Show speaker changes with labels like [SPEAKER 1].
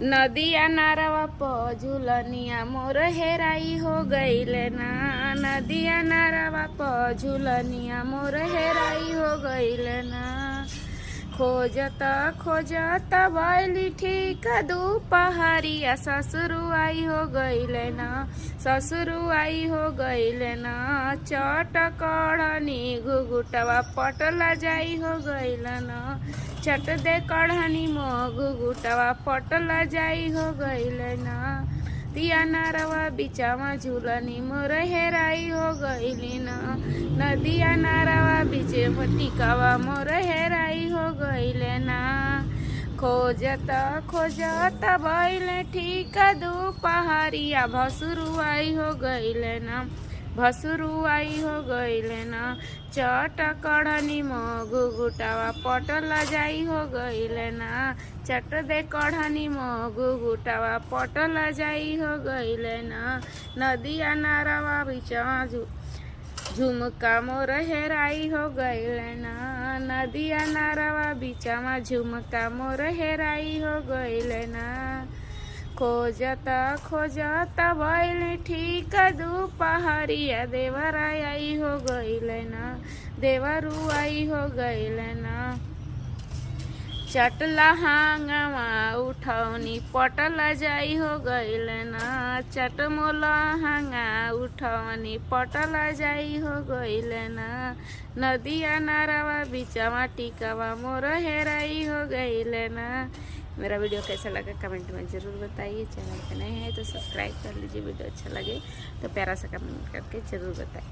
[SPEAKER 1] नदिया नारवा प झुलनिया मोर हेराई हो गईले ना। नदिया नारवा प झुलनिया मोर हेराई हो गईले ना। खोजत खोजत बैली ठीक दोपहरिया ससुरुआई हो गईले ना। ससुरुआई हो गईले ना। चट कढ़नी घुघुटवा पटला जाई हो गईले ना। चट दे कढ़नी मो घुघुटवा पटला जाई हो गईले ना। दिया नारवा बिचावा झूलनी मोर हेराई हो गईली ना। नदिया नारवा बीचे टिकावा मोर हेराई हो गईले ना। खोजत खोजत बैले ठीक दोपहरिया भसुरुआई हो गईले ना। भसुरुआई हो गईले ना। चट कढ़नी मो घुघुटावा पटला जाई हो गईले ना। चट दे कढ़नी मो घुघुटावा पटला जाई हो गईले ना। नदिया नारवा बिचवा झुमका मोर हेराई हो गईले ना। नदिया नारवा बिचवा झुमका मोर हेराई हो गईले ना। खोजत खोजत बैले ठीक दोपहरिया देवराई हो गईले ना। देवरुआई हो गईले ना। चटला हांगवा उठौनी पटला जाई हो गईले ना। चट मोला हांगा उठौनी पटला जाई हो गईले ना। नदिया नारवा बिचवा टिकावा मोर हेराई हो गईले ना। मेरा वीडियो कैसा लगा कमेंट में ज़रूर बताइए। चैनल पे नए हैं तो सब्सक्राइब कर लीजिए। वीडियो अच्छा लगे तो प्यारा सा कमेंट करके ज़रूर बताइए।